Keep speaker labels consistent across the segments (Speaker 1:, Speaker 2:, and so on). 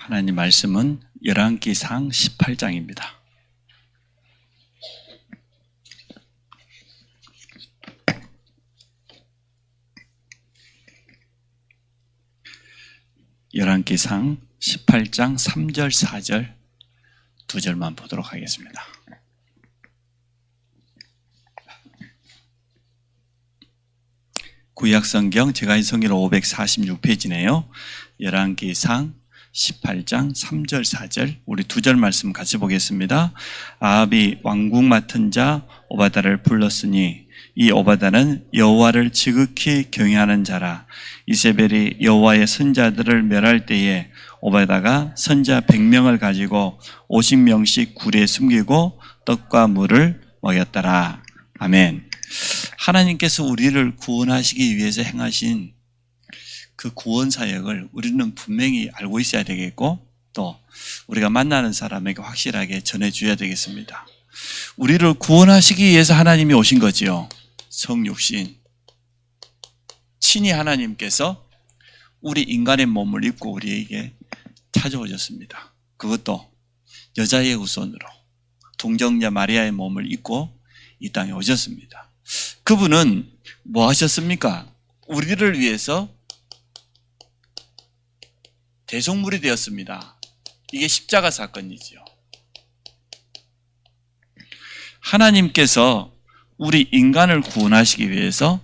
Speaker 1: 하나님 말씀은 열왕기상 18장입니다. 열왕기상 18장 3절, 4절, 2절만 보도록 하겠습니다. 구약성경 제가 성경 546페이지네요. 열왕기상 18장 3절, 4절, 우리 2절 말씀 같이 보겠습니다. 아합이 왕궁 맡은 자 오바다를 불렀으니 이 오바다는 여호와를 지극히 경외하는 자라. 이세벨이 여호와의 선자들을 멸할 때에 오바다가 선자 100명을 가지고 50명씩 굴에 숨기고 떡과 물을 먹였더라. 아멘. 하나님께서 우리를 구원하시기 위해서 행하신 그 구원 사역을 우리는 분명히 알고 있어야 되겠고, 또 우리가 만나는 사람에게 확실하게 전해줘야 되겠습니다. 우리를 구원하시기 위해서 하나님이 오신 거지요. 성육신 친히 하나님께서 우리 인간의 몸을 입고 우리에게 찾아오셨습니다. 그것도 여자의 후손으로 동정녀 마리아의 몸을 입고 이 땅에 오셨습니다. 그분은 뭐 하셨습니까? 우리를 위해서 대속물이 되었습니다. 이게 십자가 사건이지요. 하나님께서 우리 인간을 구원하시기 위해서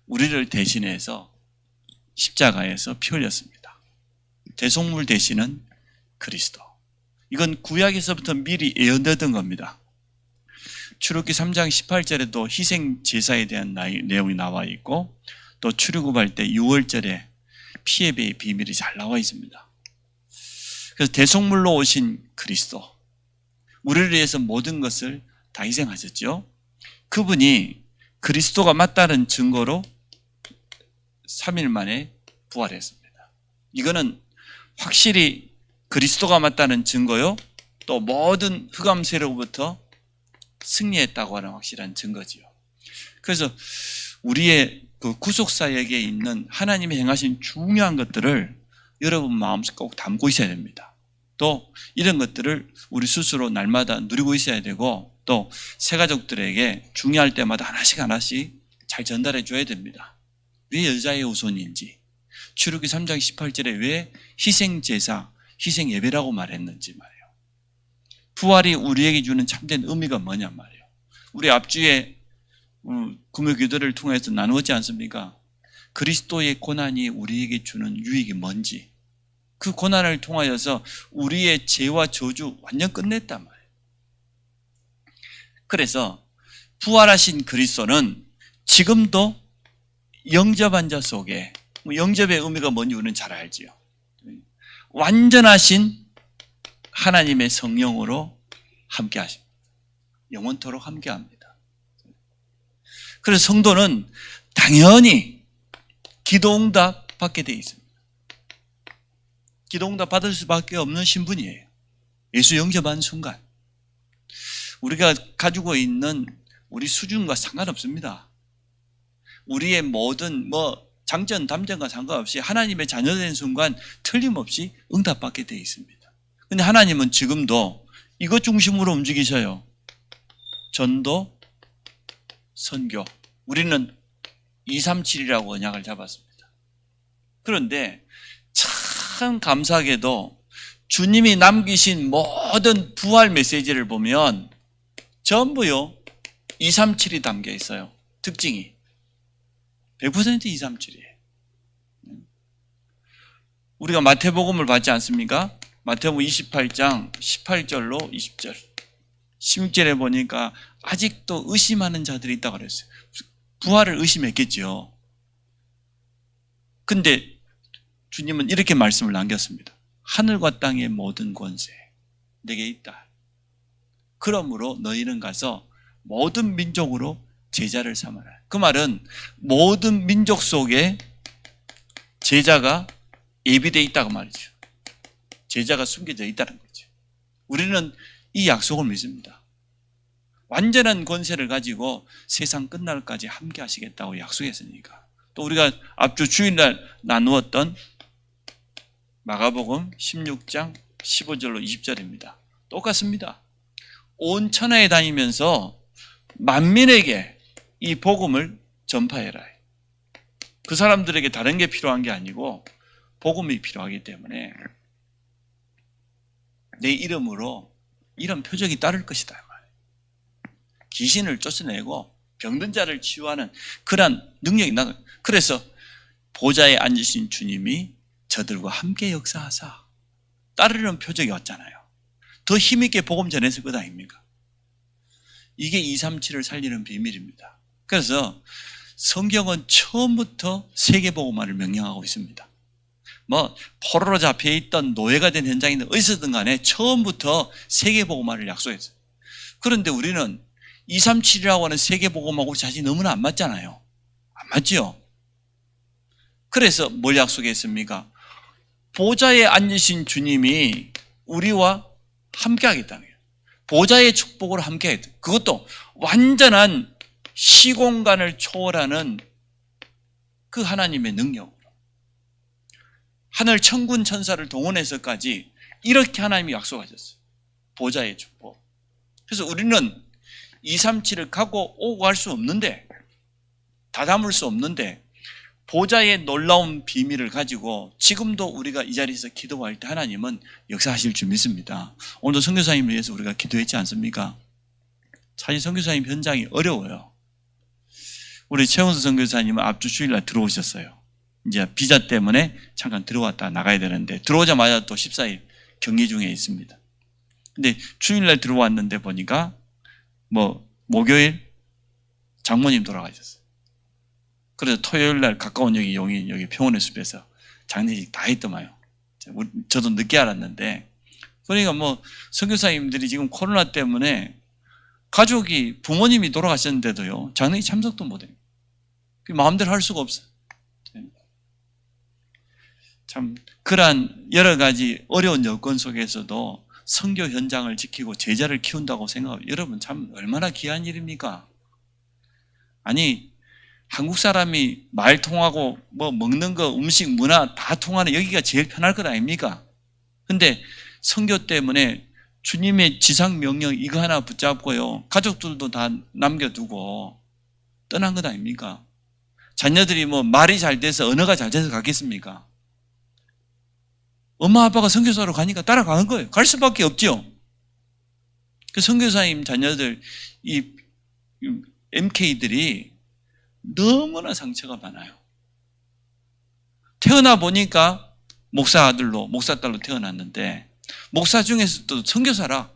Speaker 1: 우리를 대신해서 십자가에서 피 흘렸습니다. 대속물 대신은 그리스도. 이건 구약에서부터 미리 예언되던 겁니다. 출애굽기 3장 18절에도 희생 제사에 대한 내용이 나와 있고, 또 출애굽할 때 6월절에 피예배의 비밀이 잘 나와 있습니다. 그래서 대속물로 오신 그리스도, 우리를 위해서 모든 것을 다 희생하셨죠. 그분이 그리스도가 맞다는 증거로 3일 만에 부활했습니다. 이거는 확실히 그리스도가 맞다는 증거요, 또 모든 흑암 세력으로부터 승리했다고 하는 확실한 증거지요. 그래서 우리의 그 구속사역에 있는 하나님이 행하신 중요한 것들을 여러분 마음속에 꼭 담고 있어야 됩니다. 또 이런 것들을 우리 스스로 날마다 누리고 있어야 되고, 또 새가족들에게 중요할 때마다 하나씩 잘 전달해 줘야 됩니다. 왜 여자의 후손인지, 출애굽기 3장 18절에 왜 희생제사, 희생예배라고 말했는지 말이에요. 부활이 우리에게 주는 참된 의미가 뭐냐 말이에요. 우리 앞주에 금요 기도를 통해서 나누었지 않습니까? 그리스도의 고난이 우리에게 주는 유익이 뭔지, 그 고난을 통하여서 우리의 죄와 저주 완전 끝냈단 말이에요. 그래서 부활하신 그리스도는 지금도 영접한 자 속에, 영접의 의미가 뭔지 우리는 잘 알지요. 완전하신 하나님의 성령으로 함께 하십니다. 영원토록 함께 합니다. 그래서 성도는 당연히 기도응답 받게 되어 있습니다. 기도응답 받을 수밖에 없는 신분이에요. 예수 영접한 순간 우리가 가지고 있는 우리 수준과 상관없습니다. 우리의 모든 장점, 담점과 상관없이 하나님의 자녀된 순간 틀림없이 응답받게 되어 있습니다. 근데 하나님은 지금도 이것 중심으로 움직이셔요. 전도, 선교. 우리는 237이라고 언약을 잡았습니다. 그런데 참 감사하게도 주님이 남기신 모든 부활 메시지를 보면 전부요 237이 담겨 있어요. 특징이 100% 237이에요. 우리가 마태복음을 받지 않습니까? 마태복음 28장 18절로 20절 16절에 보니까 아직도 의심하는 자들이 있다고 그랬어요. 부활을 의심했겠죠. 근데 주님은 이렇게 말씀을 남겼습니다. 하늘과 땅의 모든 권세 내게 있다. 그러므로 너희는 가서 모든 민족으로 제자를 삼아라. 그 말은 모든 민족 속에 제자가 예비되어 있다고 말이죠. 제자가 숨겨져 있다는 거죠. 우리는 이 약속을 믿습니다. 완전한 권세를 가지고 세상 끝날까지 함께 하시겠다고 약속했으니까. 또 우리가 앞주 주일날 나누었던 마가복음 16장 15절로 20절입니다. 똑같습니다. 온 천하에 다니면서 만민에게 이 복음을 전파해라. 그 사람들에게 다른 게 필요한 게 아니고 복음이 필요하기 때문에 내 이름으로 이런 표적이 따를 것이다. 귀신을 쫓아내고 병든 자를 치유하는 그러한 능력이 나는. 그래서 보좌에 앉으신 주님이 저들과 함께 역사하사 따르는 표적이 왔잖아요. 더 힘있게 복음 전했을 것 아닙니까? 이게 237을 살리는 비밀입니다. 그래서 성경은 처음부터 세계복음화를 명령하고 있습니다. 포로로 잡혀있던 노예가 된 현장이든 어디서든 간에 처음부터 세계복음화를 약속했어요. 그런데 우리는 237이라고 하는 세계복음하고 자신이 너무나 안 맞잖아요. 안 맞지요? 그래서 뭘 약속했습니까? 보좌에 앉으신 주님이 우리와 함께 하겠다는 거예요. 보좌의 축복으로 함께 하겠다. 그것도 완전한 시공간을 초월하는 그 하나님의 능력으로. 하늘 천군 천사를 동원해서까지 이렇게 하나님이 약속하셨어요. 보좌의 축복. 그래서 우리는 237을 갖고 오고 갈 수 없는데, 다 담을 수 없는데, 보좌의 놀라운 비밀을 가지고 지금도 우리가 이 자리에서 기도할 때 하나님은 역사하실 줄 믿습니다. 오늘도 선교사님을 위해서 우리가 기도했지 않습니까? 사실 선교사님 현장이 어려워요. 우리 최원수 선교사님은 앞주 주일날 들어오셨어요. 이제 비자 때문에 잠깐 들어왔다 나가야 되는데 들어오자마자 또 14일 격리 중에 있습니다. 근데 주일날 들어왔는데 보니까 목요일 장모님 돌아가셨어요. 그래서 토요일날 가까운 여기 용인 여기 평원의 숲에서 장례식 다 했더만요. 저도 늦게 알았는데, 그러니까 선교사님들이 지금 코로나 때문에 가족이 부모님이 돌아가셨는데도요 장례식 참석도 못해요. 마음대로 할 수가 없어요. 참 그러한 여러 가지 어려운 여건 속에서도 선교 현장을 지키고 제자를 키운다고 생각하면 여러분 참 얼마나 귀한 일입니까? 아니 한국 사람이 말 통하고 먹는 거 음식 문화 다 통하는 여기가 제일 편할 것 아닙니까? 근데 선교 때문에 주님의 지상 명령 이거 하나 붙잡고요 가족들도 다 남겨두고 떠난 것 아닙니까? 자녀들이 말이 잘 돼서 언어가 잘 돼서 갔겠습니까? 엄마 아빠가 선교사로 가니까 따라가는 거예요. 갈 수밖에 없죠. 그 선교사님 자녀들 이 MK들이 너무나 상처가 많아요. 태어나 보니까 목사 아들로 목사 딸로 태어났는데 목사 중에서도 선교사라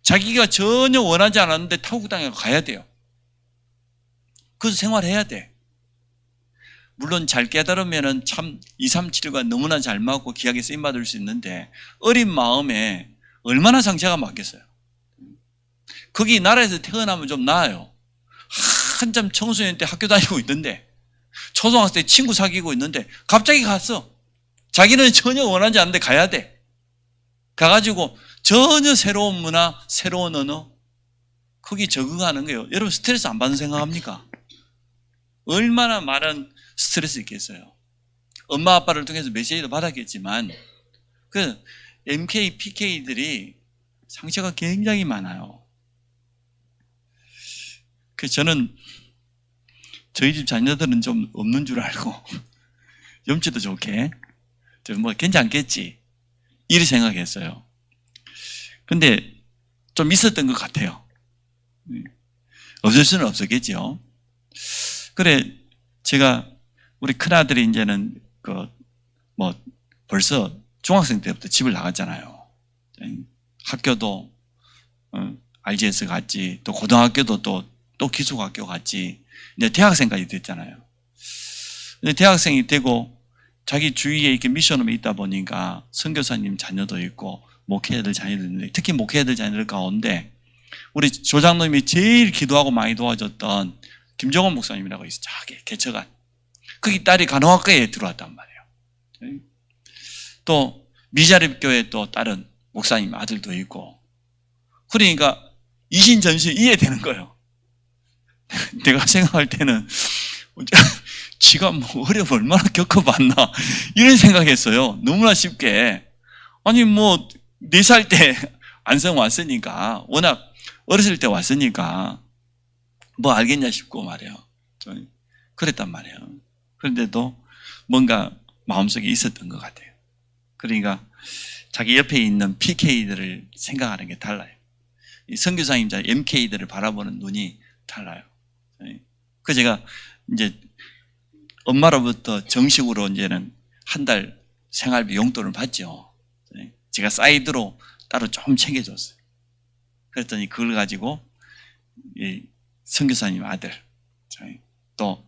Speaker 1: 자기가 전혀 원하지 않았는데 타국 땅에 가야 돼요. 그래서 생활해야 돼. 물론 잘 깨달으면 참 237과 너무나 잘 맞고 귀하게 쓰임받을 수 있는데 어린 마음에 얼마나 상처가 많겠어요. 거기 나라에서 태어나면 좀 나아요. 한참 청소년 때 학교 다니고 있는데 초등학생 때 친구 사귀고 있는데 갑자기 갔어. 자기는 전혀 원하지 않는데 가야 돼. 가가지고 전혀 새로운 문화, 새로운 언어 거기 적응하는 거예요. 여러분 스트레스 안 받는 생각합니까? 얼마나 많은 스트레스 있겠어요. 엄마 아빠를 통해서 메시지도 받았겠지만 그 MK, PK들이 상처가 굉장히 많아요. 그래서 저는 저희 집 자녀들은 좀 없는 줄 알고 염치도 좋게 괜찮겠지 이렇게 생각했어요. 근데 좀 있었던 것 같아요. 없을 수는 없었겠죠. 그래 제가 우리 큰아들이 이제는 벌써 중학생 때부터 집을 나갔잖아요. 학교도 RGS 갔지, 또 고등학교도 또 기숙학교 갔지, 이제 대학생까지 됐잖아요. 근데 대학생이 되고 자기 주위에 이렇게 미션홈이 있다 보니까 선교사님 자녀도 있고 목회자들 자녀도 있는데 특히 목회자들 자녀들 가운데 우리 조장님이 제일 기도하고 많이 도와줬던 김정원 목사님이라고 있어. 자기 개척한 거기 딸이 간호학과에 들어왔단 말이에요. 또 미자립교회 또 다른 목사님 아들도 있고 그러니까 이신전시 이해되는 거예요. 내가 생각할 때는 지가 뭐 어려움 얼마나 겪어봤나 이런 생각했어요. 너무나 쉽게. 아니 뭐 4살 때 안성 왔으니까, 워낙 어렸을 때 왔으니까 뭐 알겠냐 싶고 말이에요. 그랬단 말이에요. 그런데도 뭔가 마음속에 있었던 것 같아요. 그러니까 자기 옆에 있는 PK들을 생각하는 게 달라요. 선교사님, MK들을 바라보는 눈이 달라요. 그 제가 이제 엄마로부터 정식으로 이제는 한 달 생활비 용돈을 받죠. 제가 사이드로 따로 좀 챙겨줬어요. 그랬더니 그걸 가지고 이 선교사님 아들, 또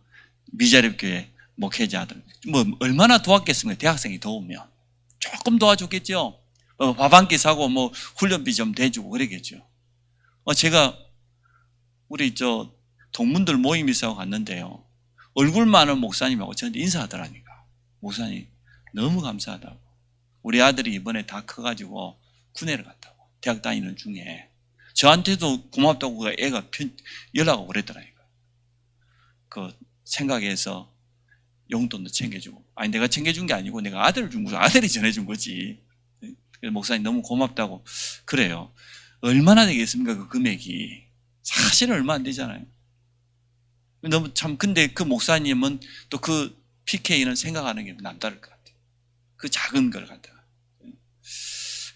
Speaker 1: 미자립교회 목회자 아들, 뭐 얼마나 도왔겠습니까? 대학생이 도우면 조금 도와줬겠죠. 밥 한 끼 사고 뭐 훈련비 좀 대주고 그러겠죠. 제가 우리 동문들 모임 있어 갔는데요. 얼굴 많은 목사님하고 저한테 인사하더라니까. 목사님 너무 감사하다고. 우리 아들이 이번에 다 커가지고 군에를 갔다고. 대학 다니는 중에. 저한테도 고맙다고 애가 연락하고 그랬더라니까. 그 생각해서 용돈도 챙겨주고. 아니 내가 챙겨준 게 아니고 내가 아들을 준 거죠. 아들이 전해준 거지. 그래서 목사님 너무 고맙다고. 그래요. 얼마나 되겠습니까 그 금액이. 사실은 얼마 안 되잖아요. 너무 참, 근데 그 목사님은 또 그 PK는 생각하는 게 남다를 것 같아요. 그 작은 걸 갖다가.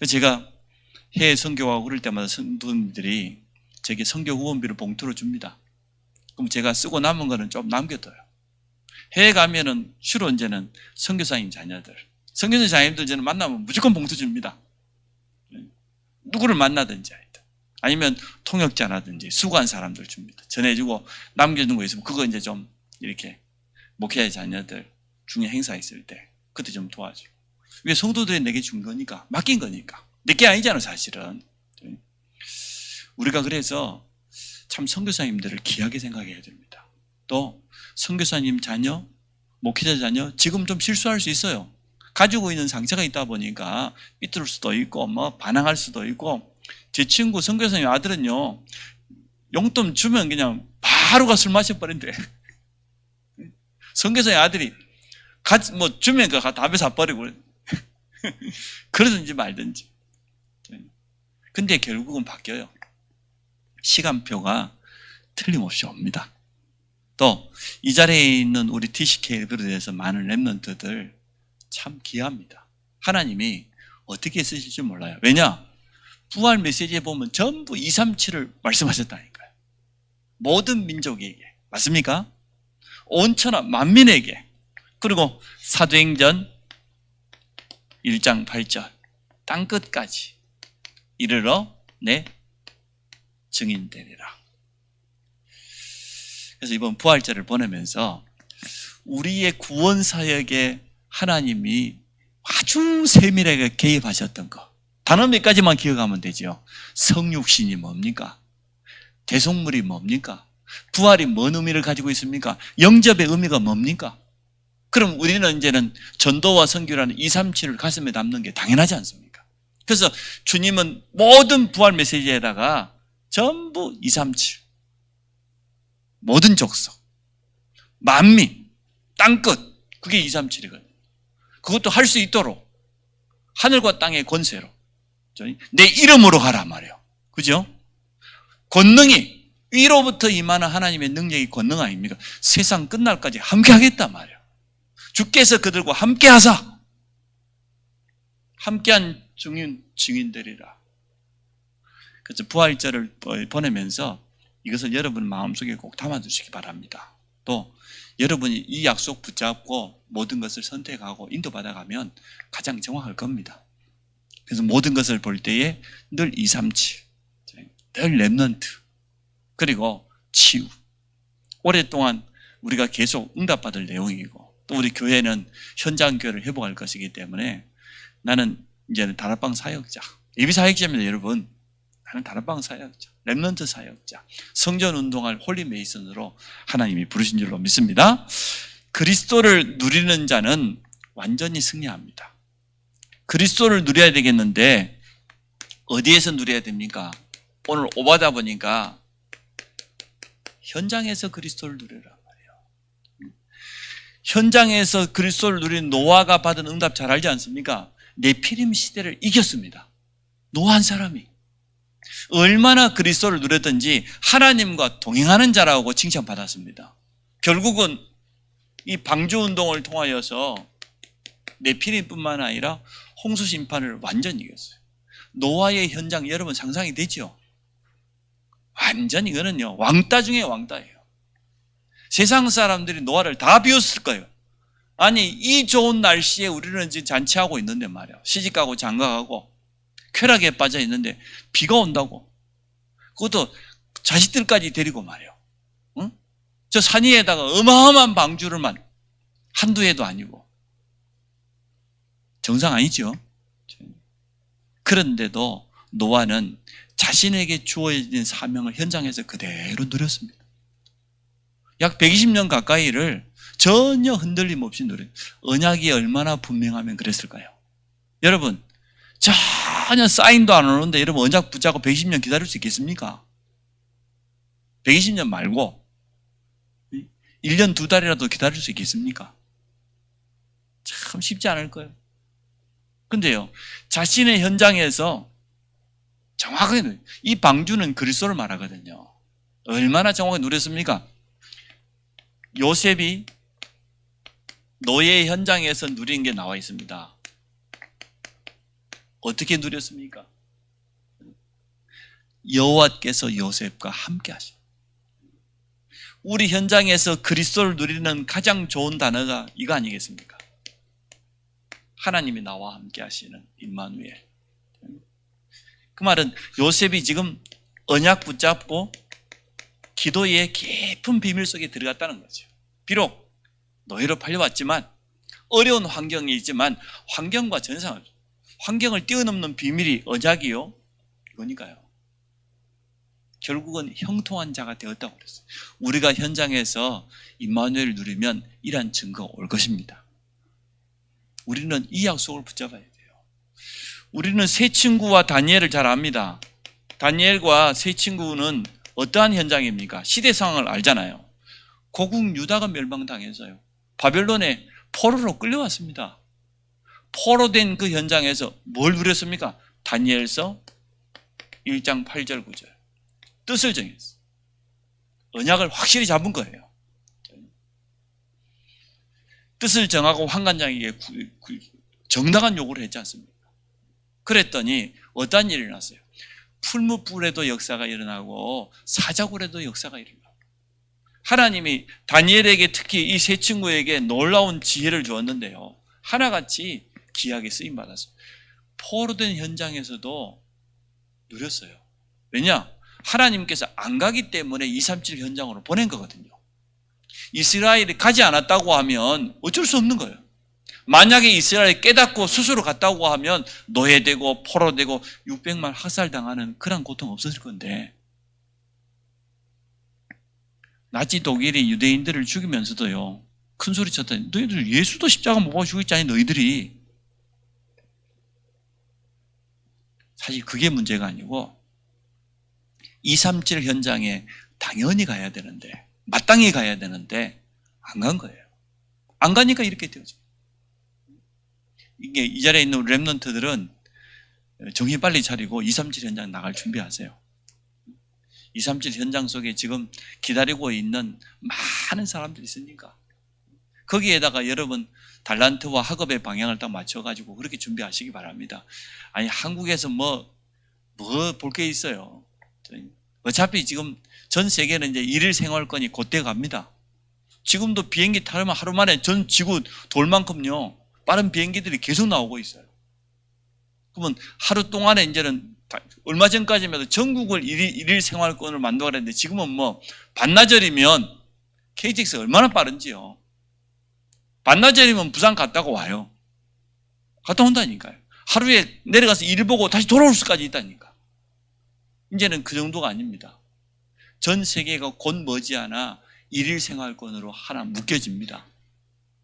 Speaker 1: 제가 해외 선교하고 그럴 때마다 성도님들이 제게 선교 후원비를 봉투로 줍니다. 그럼 제가 쓰고 남은 거는 좀 남겨둬요. 해외 가면은 주로 이제는 선교사님 자녀들, 선교사님 자녀들 저는 만나면 무조건 봉투 줍니다. 누구를 만나든지 하여튼. 아니면 통역자라든지 수고한 사람들 줍니다. 전해주고 남겨준 거 있으면 그거 이제 좀 이렇게 목회자 자녀들 중에 행사 있을 때 그때 좀 도와주고. 이게 성도들이 내게 준 거니까, 맡긴 거니까. 내게 아니잖아 사실은. 우리가 그래서 참 선교사님들을 귀하게 생각해야 됩니다. 또 선교사님 자녀, 목회자 자녀 지금 좀 실수할 수 있어요. 가지고 있는 상처가 있다 보니까 삐뚤을 수도 있고 뭐 반항할 수도 있고. 제 친구 선교사님 아들은요, 용돈 주면 그냥 바로 가 술 마셔버린대. 선교사님 아들이 뭐 주면 그 담배 사버리고 그러든지 말든지. 근데 결국은 바뀌어요. 시간표가 틀림없이 옵니다. 또 이 자리에 있는 우리 TCK를 비롯해서 많은 렘넌트들 참 귀합니다. 하나님이 어떻게 쓰실지 몰라요. 왜냐? 부활 메시지에 보면 전부 237을 말씀하셨다니까요. 모든 민족에게. 맞습니까? 온 천하 만민에게. 그리고 사도행전 1장 8절 땅끝까지 이르러 내 증인되리라. 그래서 이번 부활절을 보내면서 우리의 구원 사역에 하나님이 아주 세밀하게 개입하셨던 것, 단어 몇 가지만 기억하면 되죠. 성육신이 뭡니까? 대속물이 뭡니까? 부활이 뭔 의미를 가지고 있습니까? 영접의 의미가 뭡니까? 그럼 우리는 이제는 전도와 선교라는 237을 가슴에 담는 게 당연하지 않습니까? 그래서 주님은 모든 부활 메시지에다가 전부 237, 모든 족속, 만민, 땅끝, 그게 237이거든요. 그것도 할 수 있도록 하늘과 땅의 권세로 내 이름으로 가라 말이에요. 그죠? 권능이 위로부터 임하는 하나님의 능력이 권능 아닙니까? 세상 끝날까지 함께 하겠다 말이에요. 주께서 그들과 함께 하사 함께한 증인들이라. 그래서 부활절을 보내면서 이것을 여러분 마음속에 꼭 담아두시기 바랍니다. 또 여러분이 이 약속 붙잡고 모든 것을 선택하고 인도받아가면 가장 정확할 겁니다. 그래서 모든 것을 볼 때에 늘 237, 늘 렘넌트, 그리고 치유. 오랫동안 우리가 계속 응답받을 내용이고, 또 우리 교회는 현장 교회를 회복할 것이기 때문에 나는 이제는 다락방 사역자, 예비 사역자입니다. 여러분, 나는 다락방 사역자, 렘넌트 사역자, 성전 운동할 홀리 메이슨으로 하나님이 부르신 줄로 믿습니다. 그리스도를 누리는 자는 완전히 승리합니다. 그리스도를 누려야 되겠는데 어디에서 누려야 됩니까? 오늘 오바다 보니까 현장에서 그리스도를 누려라 말이에요. 현장에서 그리스도를 누린 노아가 받은 응답 잘 알지 않습니까? 네피림 시대를 이겼습니다. 노아 한 사람이. 얼마나 그리스도를 누렸든지 하나님과 동행하는 자라고 칭찬받았습니다. 결국은 이 방주운동을 통하여서 네피림뿐만 아니라 홍수 심판을 완전히 이겼어요. 노아의 현장 여러분 상상이 되죠? 완전 이거는요 왕따 중에 왕따예요. 세상 사람들이 노아를 다 비웃을 거예요. 아니 이 좋은 날씨에 우리는 지금 잔치하고 있는데 말이야. 시집가고 장가가고 쾌락에 빠져 있는데 비가 온다고. 그것도 자식들까지 데리고 말이야. 응? 저 산 위에다가 어마어마한 방주를만 한두 해도 아니고. 정상 아니죠? 그런데도 노아는 자신에게 주어진 사명을 현장에서 그대로 누렸습니다. 약 120년 가까이를 전혀 흔들림 없이 누려요. 언약이 얼마나 분명하면 그랬을까요? 여러분 전혀 사인도 안 오는데 여러분 언약 붙잡고 120년 기다릴 수 있겠습니까? 120년 말고 1년 2달이라도 기다릴 수 있겠습니까? 참 쉽지 않을 거예요. 근데요 자신의 현장에서 정확하게 이 방주는 그리스도를 말하거든요. 얼마나 정확하게 누렸습니까? 요셉이 노예 현장에서 누린 게 나와 있습니다. 어떻게 누렸습니까? 여호와께서 요셉과 함께 하십니다. 우리 현장에서 그리스도를 누리는 가장 좋은 단어가 이거 아니겠습니까? 하나님이 나와 함께 하시는 임마누엘. 그 말은 요셉이 지금 언약 붙잡고 기도의 깊은 비밀 속에 들어갔다는 거죠. 비록 노예로 팔려왔지만 어려운 환경이 있지만 환경과 전상을 환경을 뛰어넘는 비밀이 언약이요. 이거니까요. 결국은 형통한 자가 되었다고 그랬어요. 우리가 현장에서 임마누엘을 누리면 이러한 증거가 올 것입니다. 우리는 이 약속을 붙잡아야 돼요. 우리는 세 친구와 다니엘을 잘 압니다. 다니엘과 세 친구는 어떠한 현장입니까? 시대 상황을 알잖아요. 고국 유다가 멸망당해서요. 바벨론에 포로로 끌려왔습니다. 포로된 그 현장에서 뭘 누렸습니까? 다니엘서 1장 8절 9절. 뜻을 정했어요. 언약을 확실히 잡은 거예요. 뜻을 정하고 환관장에게 정당한 요구를 했지 않습니까? 그랬더니 어떤 일이 일어났어요? 풀무불에도 역사가 일어나고 사자굴에도 역사가 일어나고 하나님이 다니엘에게 특히 이 세 친구에게 놀라운 지혜를 주었는데요. 하나같이 귀하게 쓰임받았어요. 포로된 현장에서도 누렸어요. 왜냐? 하나님께서 안 가기 때문에 237 현장으로 보낸 거거든요. 이스라엘이 가지 않았다고 하면 어쩔 수 없는 거예요. 만약에 이스라엘이 깨닫고 스스로 갔다고 하면 노예되고 포로되고 600만 학살당하는 그런 고통 없었을 건데 나치 독일이 유대인들을 죽이면서도요 큰 소리 쳤더니 너희들 예수도 십자가 못 박아 죽였지 않니 너희들이. 사실 그게 문제가 아니고 237 현장에 당연히 가야 되는데 마땅히 가야 되는데 안 간 거예요. 안 가니까 이렇게 되어져. 이게 이 자리에 있는 렘넌트들은 정신 빨리 차리고 237 현장 나갈 준비하세요. 237 현장 속에 지금 기다리고 있는 많은 사람들이 있으니까 거기에다가 여러분 달란트와 학업의 방향을 딱 맞춰가지고 그렇게 준비하시기 바랍니다. 아니 한국에서 뭐 볼 게 있어요. 어차피 지금 전 세계는 이제 일일 생활권이 곧돼 갑니다. 지금도 비행기 타려면 하루 만에 전 지구 돌 만큼요 빠른 비행기들이 계속 나오고 있어요. 그러면 하루 동안에 이제는 얼마 전까지만 해도 전국을 일일 생활권을 만들어야 되는데 지금은 뭐 반나절이면 KTX 얼마나 빠른지요. 반나절이면 부산 갔다가 와요. 갔다 온다니까요. 하루에 내려가서 일 보고 다시 돌아올 수까지 있다니까. 이제는 그 정도가 아닙니다. 전 세계가 곧 머지않아 일일 생활권으로 하나 묶여집니다.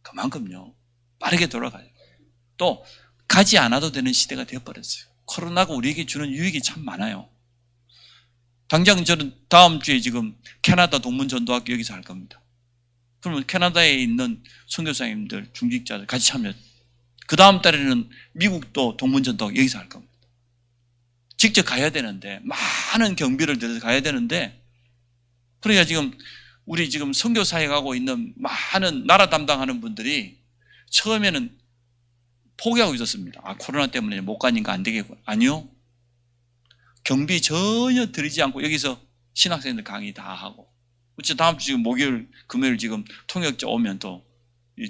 Speaker 1: 그만큼요. 빠르게 돌아가요. 또 가지 않아도 되는 시대가 되어버렸어요. 코로나가 우리에게 주는 유익이 참 많아요. 당장 저는 다음 주에 지금 캐나다 동문전도학교 여기서 할 겁니다. 그러면 캐나다에 있는 선교사님들, 중직자들 같이 참여. 그 다음 달에는 미국도 동문전도 여기서 할 겁니다. 직접 가야 되는데, 많은 경비를 들여서 가야 되는데, 그러니까 지금 우리 지금 선교사에 가고 있는 많은 나라 담당하는 분들이 처음에는 포기하고 있었습니다. 아, 코로나 때문에 못 가니까 안 되겠고. 아니요. 경비 전혀 들이지 않고 여기서 신학생들 강의 다 하고. 어째 다음 주 지금 목요일, 금요일 지금 통역자 오면 또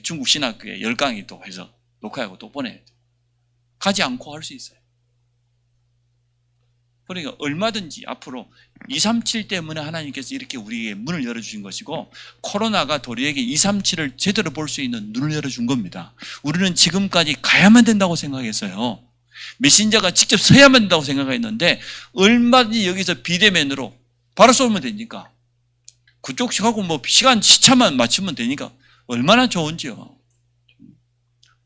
Speaker 1: 중국 신학교에 10강의 또 해서 녹화하고 또 보내야 돼. 가지 않고 할 수 있어요. 그러니까 얼마든지 앞으로 237 때문에 하나님께서 이렇게 우리에게 문을 열어주신 것이고, 코로나가 우리에게 237을 제대로 볼 수 있는 눈을 열어준 겁니다. 우리는 지금까지 가야만 된다고 생각했어요. 메신저가 직접 서야만 된다고 생각했는데, 얼마든지 여기서 비대면으로 바로 쏘면 되니까, 그쪽 하고 뭐 시차만 맞추면 되니까 얼마나 좋은지요.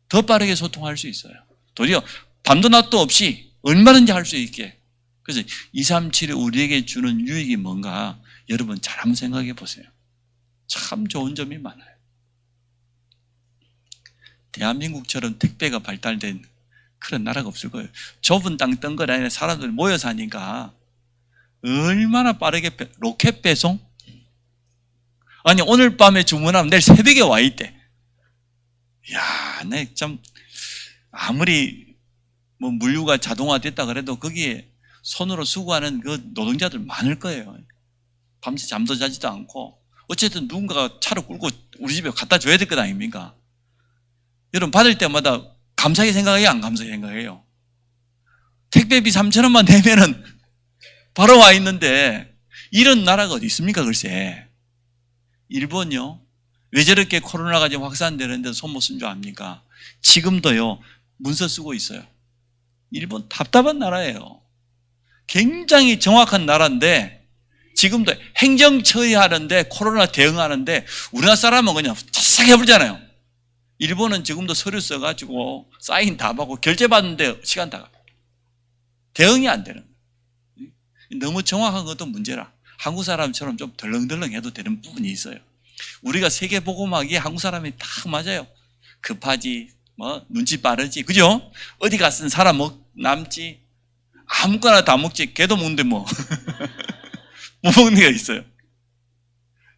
Speaker 1: 더 빠르게 소통할 수 있어요. 도리어 밤도 낮도 없이 얼마든지 할 수 있게. 그래서 237이 우리에게 주는 유익이 뭔가 여러분 잘 한번 생각해 보세요. 참 좋은 점이 많아요. 대한민국처럼 택배가 발달된 그런 나라가 없을 거예요. 좁은 땅 덩거리 안에 사람들이 모여 사니까 얼마나 빠르게 로켓 배송? 아니 오늘 밤에 주문하면 내일 새벽에 와 있대. 이야, 내 참 아무리 뭐 물류가 자동화됐다 그래도 거기에 손으로 수고하는 그 노동자들 많을 거예요. 밤새 잠도 자지도 않고 어쨌든 누군가가 차를 끌고 우리 집에 갖다 줘야 될 것 아닙니까? 여러분 받을 때마다 감사하게 생각해요, 안 감사하게 생각해요? 택배비 3,000원만 내면은 바로 와 있는데 이런 나라가 어디 있습니까? 글쎄. 일본요. 왜 저렇게 코로나가 지금 확산되는데 손 못 쓴 줄 압니까? 지금도요. 문서 쓰고 있어요. 일본 답답한 나라예요. 굉장히 정확한 나라인데 지금도 행정 처리하는데 코로나 대응하는데 우리나라 사람은 그냥 싹 해버리잖아요. 일본은 지금도 서류 써가지고 사인 다 받고 결제 받는데 시간 다 가요. 대응이 안 되는 거예요. 너무 정확한 것도 문제라. 한국 사람처럼 좀 덜렁덜렁 해도 되는 부분이 있어요. 우리가 세계복음하기에 한국 사람이 딱 맞아요. 급하지, 뭐 눈치 빠르지, 그죠? 어디 갔으면 사람 남지, 아무거나 다 먹지. 개도 먹는데 뭐 못 먹는 게 있어요.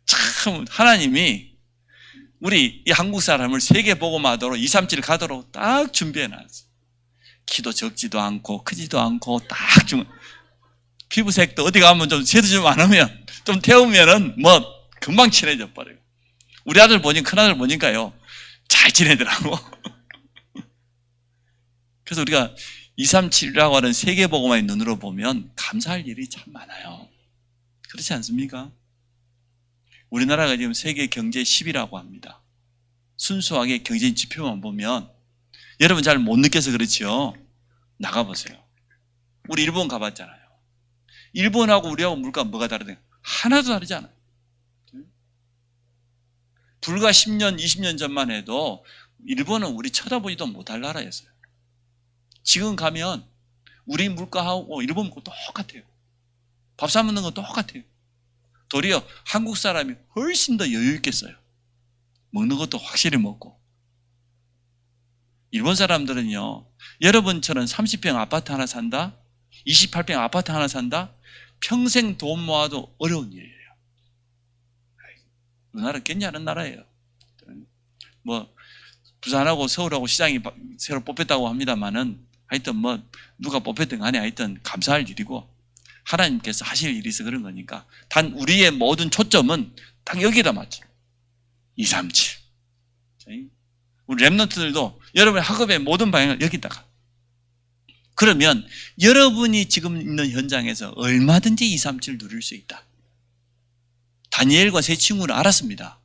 Speaker 1: 참 하나님이 우리 이 한국 사람을 세계복음하도록 237 가도록 딱 준비해놨어. 키도 적지도 않고 크지도 않고 딱 피부색도 어디 가면 좀 세도 좀 안 하면 좀 태우면은 뭐 금방 친해져 버려요. 우리 아들 보니 큰아들 보니까요 잘 지내더라고. 그래서 우리가 237이라고 하는 세계복음화의 눈으로 보면 감사할 일이 참 많아요. 그렇지 않습니까? 우리나라가 지금 세계 경제 10위라고 합니다. 순수하게 경제 지표만 보면 여러분 잘 못 느껴서 그렇지요. 나가보세요. 우리 일본 가봤잖아요. 일본하고 우리하고 물가 뭐가 다르냐? 하나도 다르지 않아요. 불과 10년, 20년 전만 해도 일본은 우리 쳐다보지도 못할 나라였어요. 지금 가면 우리 물가하고 일본 물가 똑같아요. 밥 사 먹는 건 똑같아요. 도리어 한국 사람이 훨씬 더 여유 있게 써요. 먹는 것도 확실히 먹고. 일본 사람들은요, 여러분처럼 30평 아파트 하나 산다? 28평 아파트 하나 산다? 평생 돈 모아도 어려운 일이에요. 우리나라 괜찮은 나라예요. 뭐 부산하고 서울하고 시장이 새로 뽑혔다고 합니다만은 하여튼 뭐 누가 뽑혔든 간에 하여튼 감사할 일이고 하나님께서 하실 일이 있어 그런 거니까 단 우리의 모든 초점은 딱 여기에다 맞죠. 237. 우리 랩런트들도 여러분의 학업의 모든 방향을 여기다가. 그러면 여러분이 지금 있는 현장에서 얼마든지 237 누릴 수 있다. 다니엘과 세 친구는 알았습니다.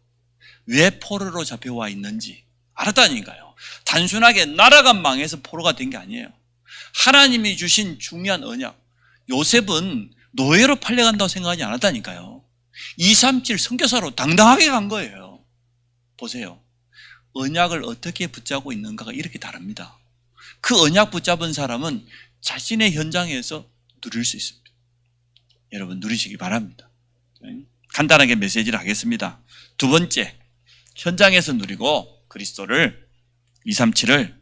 Speaker 1: 왜 포로로 잡혀와 있는지 알았다니까요. 단순하게 나라가 망해서 포로가 된 게 아니에요. 하나님이 주신 중요한 언약. 요셉은 노예로 팔려간다고 생각하지 않았다니까요. 237 선교사로 당당하게 간 거예요. 보세요. 언약을 어떻게 붙잡고 있는가가 이렇게 다릅니다. 그 언약 붙잡은 사람은 자신의 현장에서 누릴 수 있습니다. 여러분 누리시기 바랍니다. 간단하게 메시지를 하겠습니다. 두 번째, 현장에서 누리고 그리스도를 237을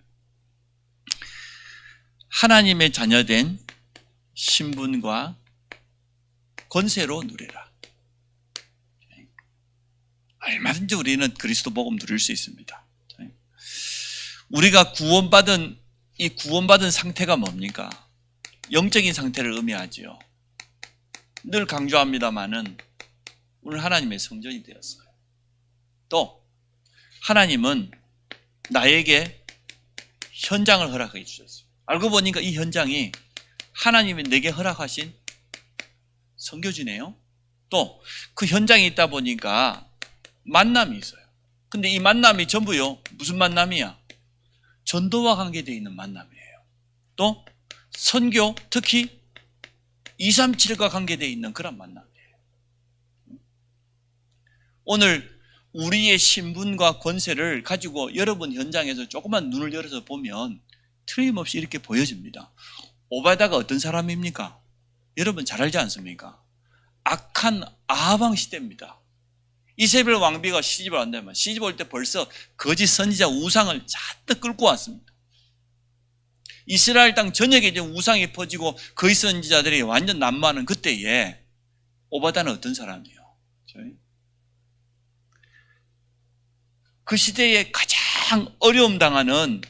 Speaker 1: 하나님의 자녀된 신분과 권세로 누리라. 얼마든지 우리는 그리스도 복음 누릴 수 있습니다. 우리가 구원받은 이 구원받은 상태가 뭡니까? 영적인 상태를 의미하지요. 늘 강조합니다마는 오늘 하나님의 성전이 되었어요. 또 하나님은 나에게 현장을 허락해 주셨어요. 알고 보니까 이 현장이 하나님이 내게 허락하신 선교지네요. 또 그 현장에 있다 보니까 만남이 있어요. 근데 이 만남이 전부요, 무슨 만남이야? 전도와 관계되어 있는 만남이에요. 또 선교, 특히 237과 관계되어 있는 그런 만남이에요. 오늘 우리의 신분과 권세를 가지고 여러분 현장에서 조금만 눈을 열어서 보면 틀림없이 이렇게 보여집니다. 오바다가 어떤 사람입니까? 여러분 잘 알지 않습니까? 악한 아합 시대입니다. 이세벨 왕비가 시집을 왔다면 시집 올 때 벌써 거짓 선지자 우상을 잔뜩 끌고 왔습니다. 이스라엘 땅 전역에 이제 우상이 퍼지고 거짓 선지자들이 완전 난무하는 그때에 오바다는 어떤 사람이에요? 그 시대에 가장 어려움 당하는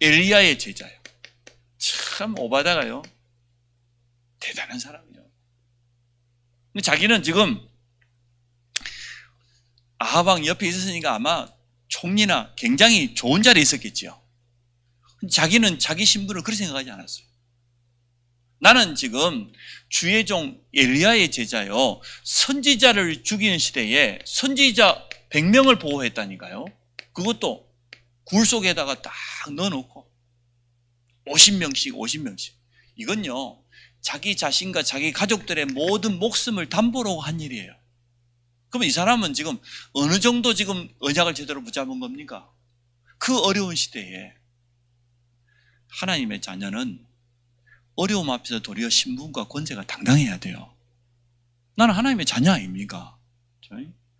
Speaker 1: 엘리야의 제자예요. 참 오바다가요 대단한 사람이에요. 자기는 지금 아합 왕 옆에 있었으니까 아마 총리나 굉장히 좋은 자리에 있었겠지요. 자기는 자기 신분을 그렇게 생각하지 않았어요. 나는 지금 주의 종 엘리야의 제자요, 선지자를 죽이는 시대에 선지자 100명을 보호했다니까요. 그것도 굴 속에다가 딱 넣어놓고 50명씩 이건요 자기 자신과 자기 가족들의 모든 목숨을 담보로 한 일이에요. 그럼 이 사람은 지금 어느 정도 지금 언약을 제대로 붙잡은 겁니까? 그 어려운 시대에 하나님의 자녀는 어려움 앞에서 도리어 신분과 권세가 당당해야 돼요. 나는 하나님의 자녀 아닙니까?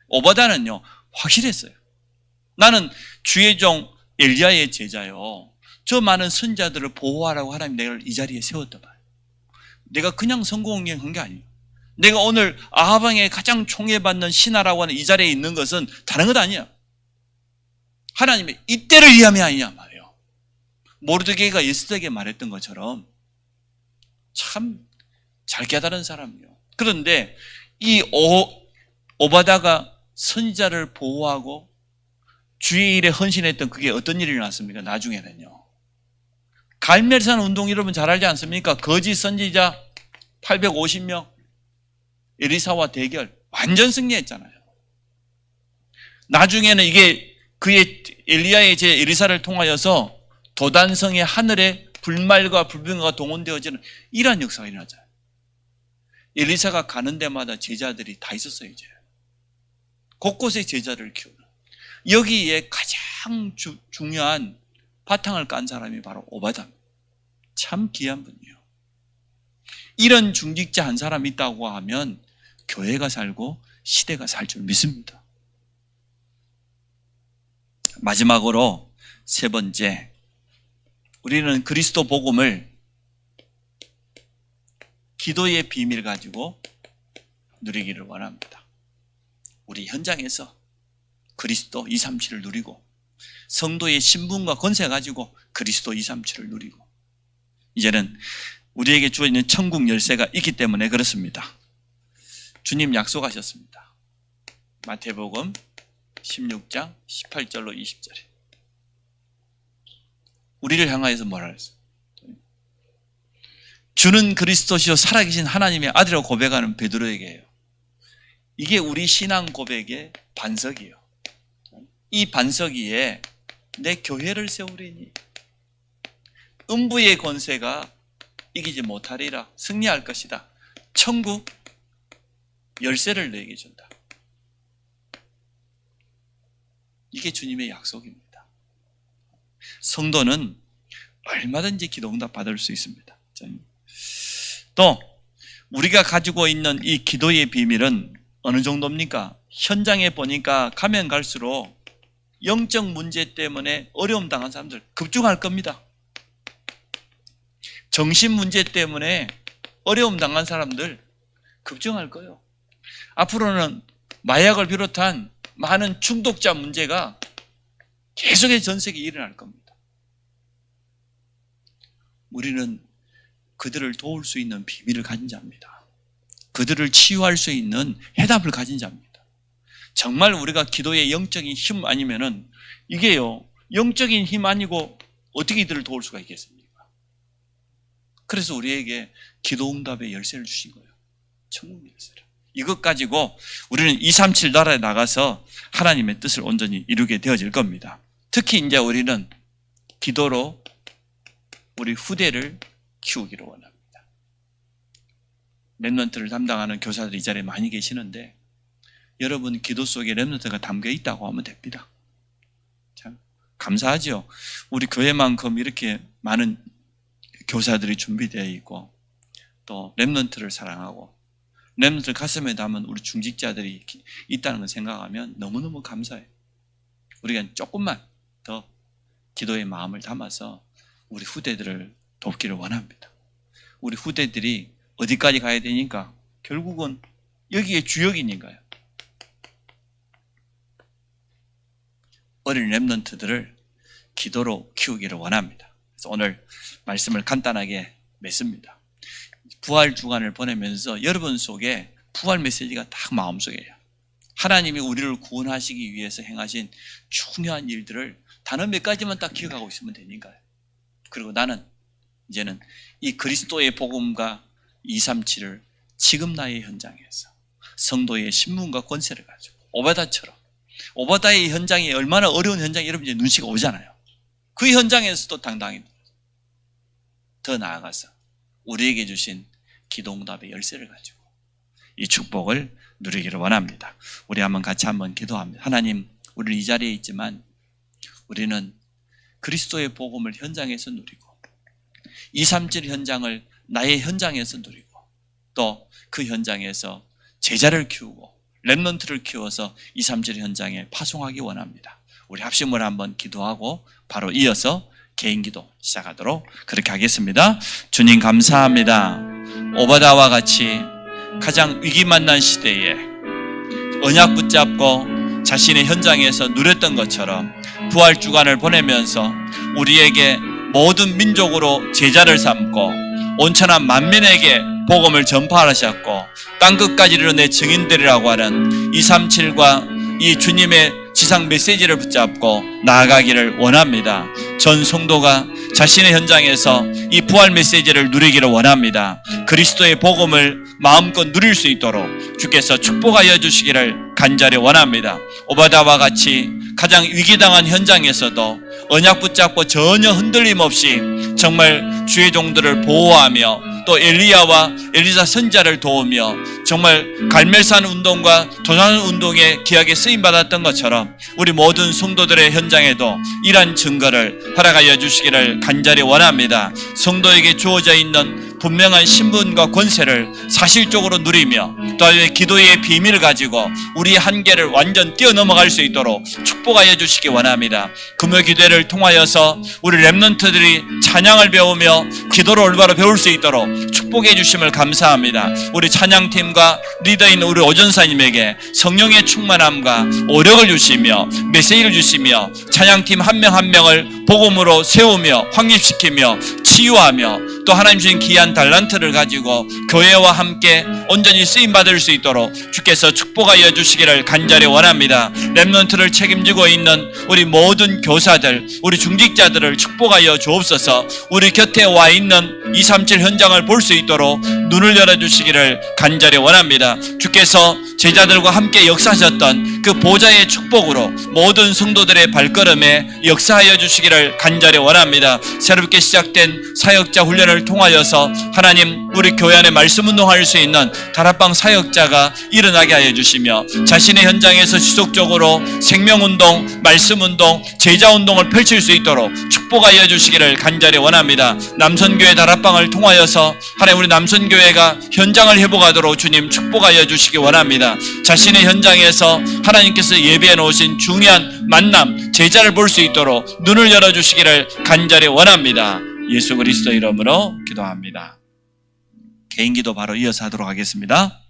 Speaker 1: 오바다는요 확실했어요. 나는 주의 종 엘리야의 제자요, 저 많은 선자들을 보호하라고 하나님 내가 이 자리에 세웠단 말이에요. 내가 그냥 성공한 게 아니에요. 내가 오늘 아합 왕의 가장 총애받는 신하라고 하는 이 자리에 있는 것은 다른 것 아니야. 하나님의 이때를 위함이 아니냐 말이에요. 모르드게가 에스더에게 말했던 것처럼 참 잘 깨달은 사람이에요. 그런데 이 오바다가 선지자를 보호하고 주의 일에 헌신했던 그게 어떤 일이 일어났습니까? 나중에는요. 갈멜산 운동 여러분 잘 알지 않습니까? 거짓 선지자 850명 에리사와 대결 완전 승리했잖아요. 나중에는 이게 그의 엘리야의 제 에리사를 통하여서 도단성의 하늘에 불말과 불병거가 동원되어지는 이러한 역사가 일어나잖아요. 엘리사가 가는 데마다 제자들이 다 있었어요. 이제 곳곳에 제자를 키우는, 여기에 가장 중요한 바탕을 깐 사람이 바로 오바다입니다. 참 귀한 분이에요. 이런 중직자 한 사람 있다고 하면 교회가 살고 시대가 살 줄 믿습니다. 마지막으로 세 번째, 우리는 그리스도 복음을 기도의 비밀 가지고 누리기를 원합니다. 우리 현장에서 그리스도 237을 누리고 성도의 신분과 권세 가지고 그리스도 237을 누리고, 이제는 우리에게 주어있는 천국 열쇠가 있기 때문에 그렇습니다. 주님 약속하셨습니다. 마태복음 16장 18절로 20절에 우리를 향하여서 뭐라 그랬어요? 주는 그리스도시요 살아계신 하나님의 아들이라고 고백하는 베드로에게요. 이게 우리 신앙 고백의 반석이에요. 이 반석 위에 내 교회를 세우리니 음부의 권세가 이기지 못하리라, 승리할 것이다. 천국 열쇠를 내게 준다. 이게 주님의 약속입니다. 성도는 얼마든지 기도 응답 받을 수 있습니다. 또 우리가 가지고 있는 이 기도의 비밀은 어느 정도입니까? 현장에 보니까 가면 갈수록 영적 문제 때문에 어려움 당한 사람들 급증할 겁니다. 정신 문제 때문에 어려움 당한 사람들 급증할 거예요. 앞으로는 마약을 비롯한 많은 중독자 문제가 계속해서 전 세계에 일어날 겁니다. 우리는 그들을 도울 수 있는 비밀을 가진 자입니다. 그들을 치유할 수 있는 해답을 가진 자입니다. 정말 우리가 기도의 영적인 힘 아니면은 이게요, 영적인 힘 아니고 어떻게 이들을 도울 수가 있겠습니까? 그래서 우리에게 기도 응답의 열쇠를 주신 거예요. 천국 열쇠를. 이것 가지고 우리는 237 나라에 나가서 하나님의 뜻을 온전히 이루게 되어질 겁니다. 특히 이제 우리는 기도로 우리 후대를 키우기를 원합니다. 렘넌트를 담당하는 교사들이 이 자리에 많이 계시는데 여러분 기도 속에 렘넌트가 담겨 있다고 하면 됩니다. 참 감사하죠. 우리 교회만큼 이렇게 많은 교사들이 준비되어 있고 또 렘넌트를 사랑하고 렘넌트를 가슴에 담은 우리 중직자들이 있다는 걸 생각하면 너무너무 감사해요. 우리가 조금만 더 기도의 마음을 담아서 우리 후대들을 돕기를 원합니다. 우리 후대들이 어디까지 가야 되니까 결국은 여기에 주역이니까요. 어린 렘넌트들을 기도로 키우기를 원합니다. 그래서 오늘 말씀을 간단하게 맺습니다. 부활 주간을 보내면서 여러분 속에 부활 메시지가 딱 마음속에요. 하나님이 우리를 구원하시기 위해서 행하신 중요한 일들을 단어 몇 가지만 딱 기억하고 있으면 되니까요. 그리고 나는 이제는 이 그리스도의 복음과 237을 지금 나의 현장에서 성도의 신분과 권세를 가지고 오바다처럼 오바다의 현장이 얼마나 어려운 현장이 여러분 이제 눈치가 오잖아요. 그 현장에서도 당당히 더 나아가서 우리에게 주신 기도응답의 열쇠를 가지고 이 축복을 누리기를 원합니다. 우리 같이 한번 기도합니다. 하나님, 우리는 이 자리에 있지만 우리는 그리스도의 복음을 현장에서 누리고 237 현장을 나의 현장에서 누리고 또 그 현장에서 제자를 키우고 렘넌트를 키워서 237 현장에 파송하기 원합니다. 우리 합심을 한번 기도하고 바로 이어서 개인 기도 시작하도록 그렇게 하겠습니다. 주님 감사합니다. 오바다와 같이 가장 위기 만난 시대에 언약 붙잡고 자신의 현장에서 누렸던 것처럼 부활 주간을 보내면서 우리에게 모든 민족으로 제자를 삼고 온천한 만민에게 복음을 전파하셨고 땅끝까지 이르러 내 증인들이라고 하는 237과 이 주님의 지상 메시지를 붙잡고 나아가기를 원합니다. 전 성도가 자신의 현장에서 이 부활 메시지를 누리기를 원합니다. 그리스도의 복음을 마음껏 누릴 수 있도록 주께서 축복하여 주시기를 간절히 원합니다. 오바다와 같이 가장 위기당한 현장에서도 언약 붙잡고 전혀 흔들림 없이 정말 주의 종들을 보호하며 또 엘리야와 엘리사 선지자를 도우며 정말 갈멜산 운동과 도산 운동에 귀하게 쓰임받았던 것처럼 우리 모든 성도들의 현장에도 이러한 증거를 허락하여 주시기를 간절히 원합니다. 성도에게 주어져 있는 분명한 신분과 권세를 사실적으로 누리며 또 기도의 비밀을 가지고 우리의 한계를 완전 뛰어넘어갈 수 있도록 축복하여 주시기 원합니다. 금요 기도회를 통하여서 우리 렘넌트들이 찬양을 배우며 기도를 올바로 배울 수 있도록 축복해 주심을 감사합니다. 우리 찬양팀과 리더인 우리 오전사님에게 성령의 충만함과 오력을 주시며 메시지를 주시며 찬양팀 한 명 한 명을 복음으로 세우며 확립시키며 치유하며 또 하나님 주신 귀한 달란트를 가지고 교회와 함께 온전히 쓰임받을 수 있도록 주께서 축복하여 주시기를 간절히 원합니다. 렘넌트를 책임지고 있는 우리 모든 교사들, 우리 중직자들을 축복하여 주옵소서. 우리 곁에 와 있는 237 현장을 볼 수 있도록 눈을 열어주시기를 간절히 원합니다. 주께서 제자들과 함께 역사하셨던 그 보좌의 축복으로 모든 성도들의 발걸음에 역사하여 주시기를 간절히 원합니다. 새롭게 시작된 사역자 훈련을 통하여서 하나님 우리 교회 안에 말씀 운동할 수 있는 다락방 사역자가 일어나게 하여 주시며 자신의 현장에서 지속적으로 생명운동, 말씀운동, 제자운동을 펼칠 수 있도록 축복하여 주시기를 간절히 원합니다. 남선교회 다락방을 통하여서 하나님 우리 남선교회가 현장을 회복하도록 주님 축복하여 주시기 원합니다. 자신의 현장에서 하나님께서 예비해 놓으신 중요한 만남, 제자를 볼 수 있도록 눈을 열어주시기를 간절히 원합니다. 예수 그리스도 이름으로 기도합니다. 개인 기도 바로 이어서 하도록 하겠습니다.